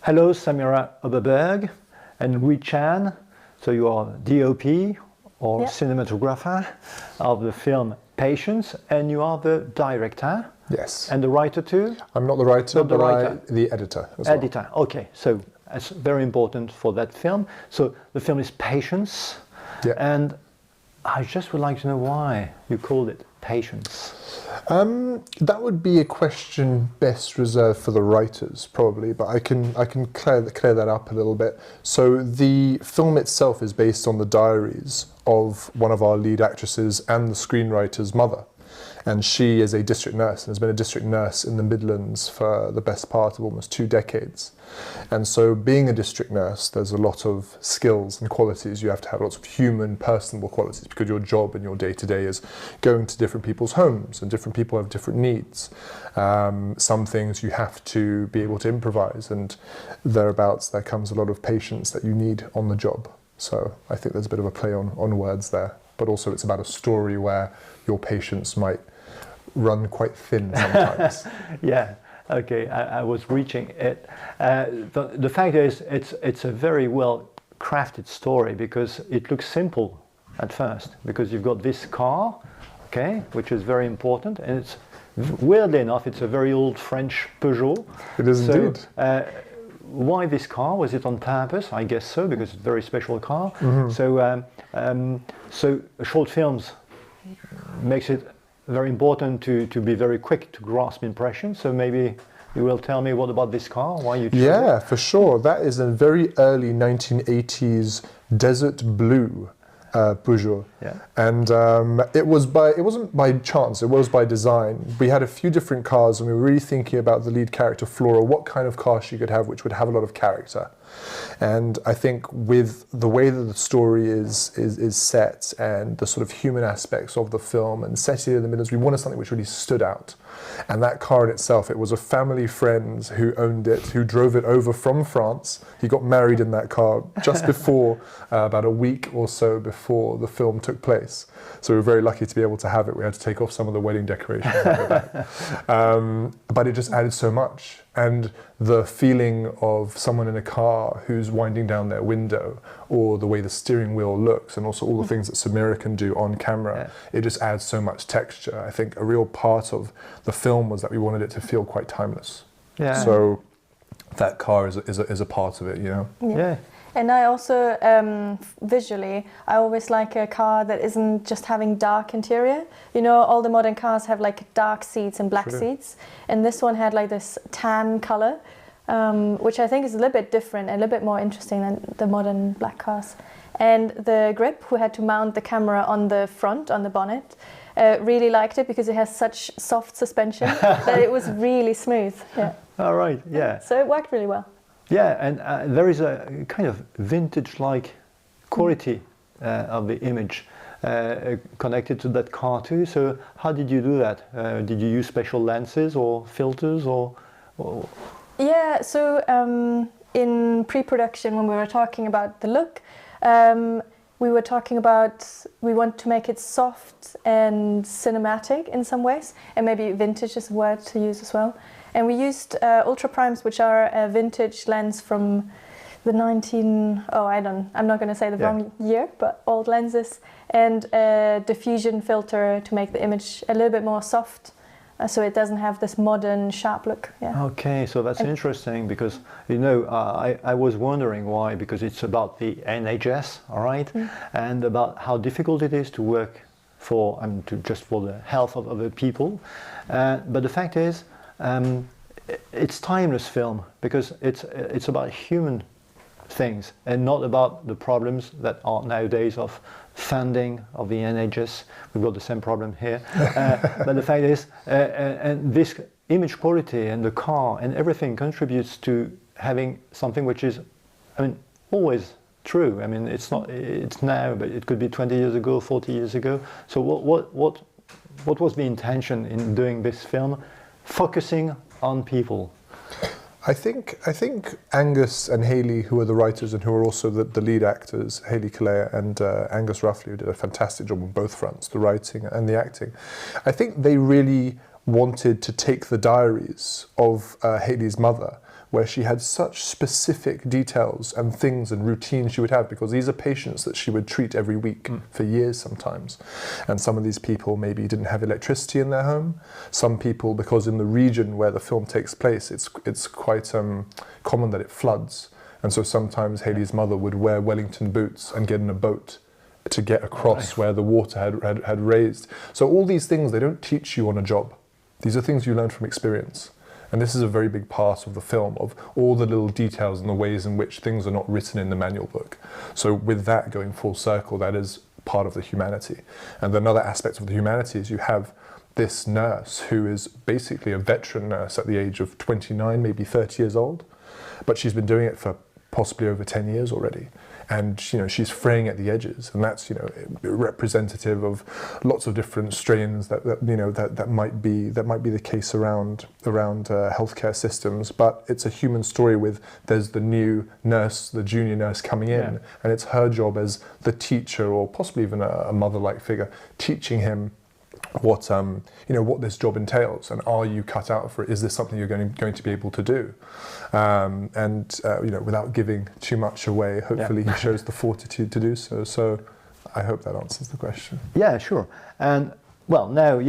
Hello, Samira Oberberg and Louis Chan. So you are DOP or Yep. cinematographer of the film Patience, and you are the director. Yes. And the writer too? I'm not the writer, Not the but writer. the editor as well. Editor. Okay, so that's very important for that film. So the film is Patience, Yeah. and I just would like to know why you called it Patience. That would be a question best reserved for the writers, probably, but I can clear that up a little bit. So the film itself is based on the diaries of one of our lead actresses and the screenwriter's mother. And she is a district nurse and has been a district nurse in the Midlands for the best part of almost 2 decades. And so being a district nurse, there's a lot of skills and qualities. You have to have lots of human, personable qualities because your job and your day-to-day is going to different people's homes and different people have different needs. Some things you have to be able to improvise, and thereabouts there comes a lot of patience that you need on the job. So I think there's a bit of a play on words there, but also it's about a story where your patience might run quite thin sometimes. Yeah, okay, I was reaching it. The fact is, it's a very well crafted story because it looks simple at first, because you've got this car, okay, which is very important, and it's weirdly enough, it's a very old French Peugeot. It is indeed. Why this car? Was it on purpose? I guess so, because it's a very special car. Mm-hmm. So short films makes it very important to be very quick to grasp impressions. So maybe you will tell me what about this car? Why you chose Yeah, it? for sure. That is a very early 1980s desert blue Peugeot. Yeah. And it wasn't by chance, it was by design. We had a few different cars and we were really thinking about the lead character Flora, what kind of car she could have which would have a lot of character. And I think with the way that the story is set and the sort of human aspects of the film and setting in the Midlands, we wanted something which really stood out. And that car in itself, it was a family friend who owned it, who drove it over from France. He got married in that car just before, about a week or so before the film took place. So we were very lucky to be able to have it. We had to take off some of the wedding decorations out of that. But it just added so much. And the feeling of someone in a car who's winding down their window, or the way the steering wheel looks, and also all the things that Samira can do on camera, it just adds so much texture. I think a real part of the film was that we wanted it to feel quite timeless. Yeah. So that car is a part of it, you know? Yeah. And I also, visually, I always like a car that isn't just having dark interior. You know, all the modern cars have like dark seats and black seats. And this one had like this tan color, which I think is a little bit different and a little bit more interesting than the modern black cars. And the grip, who had to mount the camera on the front, on the bonnet, really liked it because it has such soft suspension that it was really smooth. Yeah. All right, yeah. So it worked really well. Yeah, and there is a kind of vintage-like quality of the image connected to that car too. So how did you do that? Did you use special lenses or filters or? Yeah, so in pre-production, when we were talking about the look, we were talking about we want to make it soft and cinematic in some ways, and maybe vintage is a word to use as well. And we used ultra primes, which are a vintage lens from the I'm not going to say the wrong year, but old lenses, and a diffusion filter to make the image a little bit more soft, so it doesn't have this modern sharp look. Yeah. Okay, so that's interesting because, you know, I was wondering why, because it's about the NHS, all right, and about how difficult it is to work for, just for the health of other people. But the fact is, it's timeless film because it's about human things and not about the problems that are nowadays of funding of the NHS. We've got the same problem here. But the fact is, and this image quality and the car and everything contributes to having something which is, always true. It's now, but it could be 20 years ago, 40 years ago. So what was the intention in doing this film? Focusing on people. I think Angus and Hayley, who are the writers and who are also the lead actors, Hayley Kalea and Angus Ruffley, who did a fantastic job on both fronts, the writing and the acting. I think they really wanted to take the diaries of Hayley's mother, where she had such specific details and things and routines she would have, because these are patients that she would treat every week for years sometimes. And some of these people maybe didn't have electricity in their home. Some people, because in the region where the film takes place, it's quite common that it floods. And so sometimes Hayley's mother would wear Wellington boots and get in a boat to get across where the water had raised. So all these things, they don't teach you on a job. These are things you learn from experience. And this is a very big part of the film, of all the little details and the ways in which things are not written in the manual book. So with that going full circle, that is part of the humanity. And another aspect of the humanity is you have this nurse who is basically a veteran nurse at the age of 29, maybe 30 years old, but she's been doing it for possibly over 10 years already. And she's fraying at the edges, and that's representative of lots of different strains that might be the case around healthcare systems. But it's a human story with there's the new nurse, the junior nurse coming in, and it's her job as the teacher, or possibly even a mother-like figure, teaching him what what this job entails, and are you cut out for it? Is this something you're going to be able to do? Without giving too much away, hopefully he shows the fortitude to do so. So I hope that answers the question. Yeah, sure. And well, now,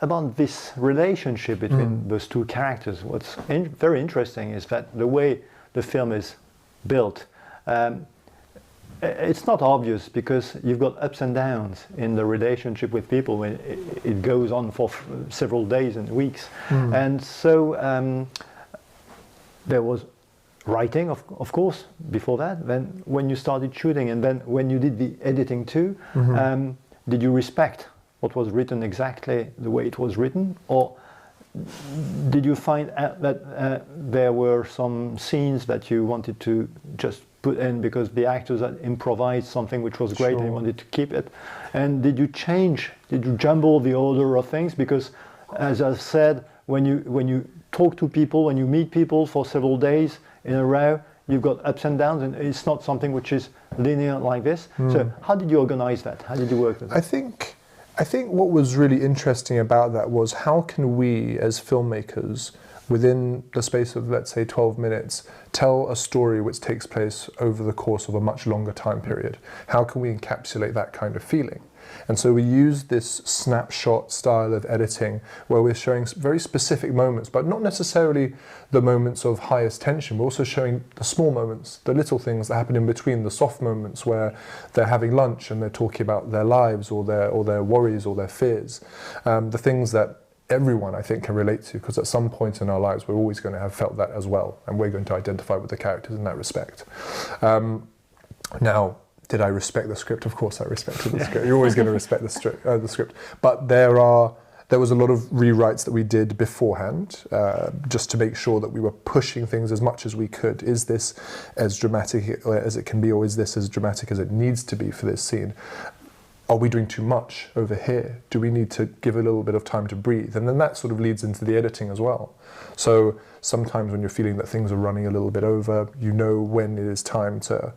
about this relationship between those two characters, what's very interesting is that the way the film is built, it's not obvious, because you've got ups and downs in the relationship with people when it goes on for several days and weeks. And so there was writing, of course, before that. Then when you started shooting, and then when you did the editing too, did you respect what was written exactly the way it was written? Or did you find out that there were some scenes that you wanted to just put in because the actors had improvised something which was great and you wanted to keep it? And did you jumble the order of things? Because, as I said, when you talk to people, when you meet people for several days in a row, you've got ups and downs, and it's not something which is linear like this. So how did you organize that? How did you work with it? I think what was really interesting about that was, how can we as filmmakers, within the space of, let's say, 12 minutes, tell a story which takes place over the course of a much longer time period? How can we encapsulate that kind of feeling? And so we use this snapshot style of editing, where we're showing very specific moments, but not necessarily the moments of highest tension. We're also showing the small moments, the little things that happen in between, the soft moments where they're having lunch and they're talking about their lives or their worries or their fears. The things that everyone, I think, can relate to, because at some point in our lives we're always going to have felt that as well, and we're going to identify with the characters in that respect. Now, did I respect the script? Of course I respected the script. You're always going to respect the script. But there was a lot of rewrites that we did beforehand, just to make sure that we were pushing things as much as we could. Is this as dramatic as it can be, or is this as dramatic as it needs to be for this scene? Are we doing too much over here? Do we need to give a little bit of time to breathe? And then that sort of leads into the editing as well. So sometimes when you're feeling that things are running a little bit over, you know when it is time to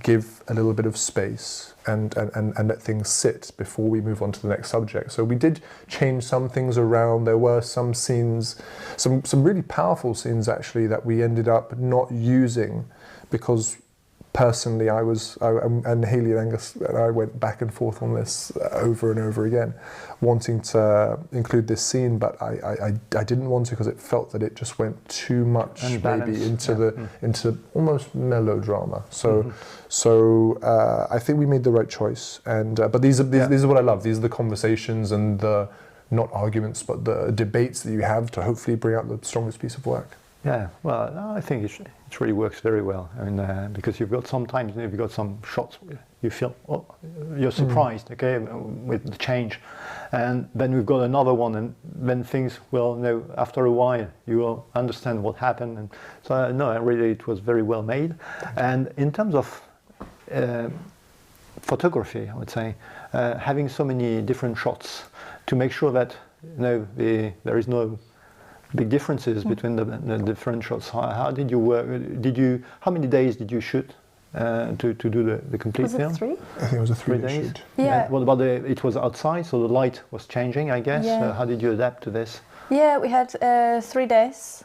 give a little bit of space and let things sit before we move on to the next subject. So we did change some things around. There were some scenes, some really powerful scenes actually, that we ended up not using, because personally and Hayley and Angus and I went back and forth on this over and over again, wanting to include this scene, but I didn't want to, because it felt that it just went too much maybe into almost melodrama. So I think we made the right choice, and but these are what I love. These are the conversations and the, not arguments, but the debates that you have to hopefully bring out the strongest piece of work. Yeah, well, I think it really works very well. I mean, because you've got some shots where you feel, you're surprised, okay, with the change, and then we've got another one, and then things will, after a while, you will understand what happened, and so really, it was very well made. And in terms of photography, I would say, having so many different shots to make sure that there is no big differences between the different shots. How did you work? How many days did you shoot to do the complete film? Was it 3? I think it was a 3-day shoot. Yeah. And what about it was outside, so the light was changing, I guess. Yeah. How did you adapt to this? Yeah, we had 3 days.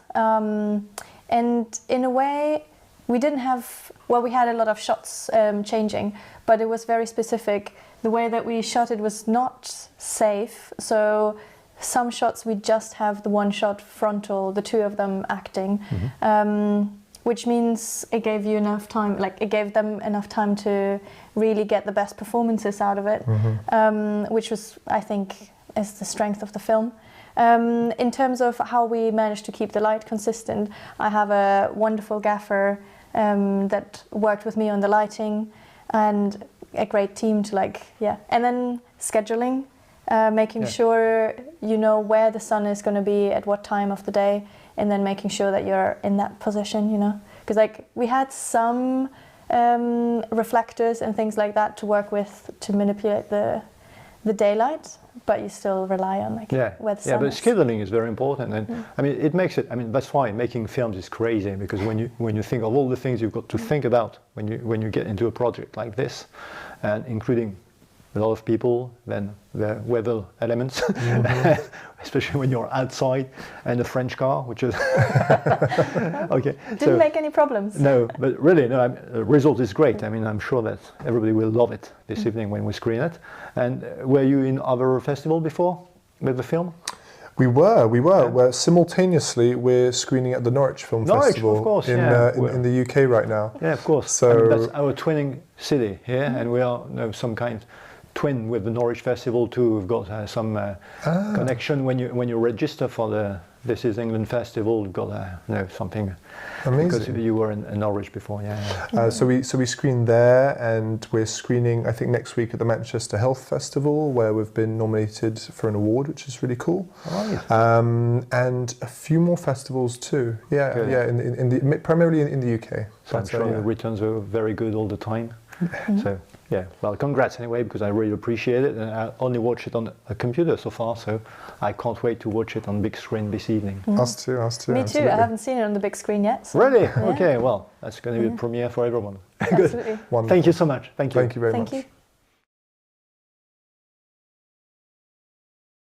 And in a way, we didn't have, well, we had a lot of shots changing, but it was very specific. The way that we shot it was not safe. So some shots we just have the one shot frontal, the two of them acting, which means it gave you enough time, like it gave them enough time to really get the best performances out of it, which was, I think, is the strength of the film. In terms of how we managed to keep the light consistent, I have a wonderful gaffer that worked with me on the lighting, and a great team to and then scheduling, making sure you know where the sun is going to be at what time of the day, and then making sure that you're in that position, you know, because like we had some reflectors and things like that to work with to manipulate the daylight, but you still rely on where the sun but is. scheduling is very important, and I mean it makes it. I mean that's why making films is crazy, because when you think of all the things you've got to think about when you get into a project like this, and including a lot of people, then the weather elements, especially when you're outside, and a French car, which is okay. Didn't make any problems. No, but really, no. The result is great. I mean, I'm sure that everybody will love it this evening when we screen it. And were you in other festival before with the film? We were. We're simultaneously we're screening at the Norwich Film Festival, of course, in the UK right now. Yeah, of course. So I mean, that's our twinning city here, and we are some kind twin with the Norwich Festival too. We've got some connection when you register for the This Is England Festival. We've got something amazing, because you were in Norwich before. So we screened there, and we're screening I think next week at the Manchester Health Festival, where we've been nominated for an award, which is really cool. Right. And a few more festivals too. Primarily in the UK. So I'm sure the returns are very good all the time. So yeah, well, congrats anyway, because I really appreciate it, and I only watch it on a computer so far, so I can't wait to watch it on big screen this evening. Us too. Me absolutely. too. I haven't seen it on the big screen yet. So. Really? Yeah. Okay. Well, that's going to be a premiere for everyone. Good. Absolutely. Wonderful. Thank you so much. Thank you. Thank you very much. Thank you.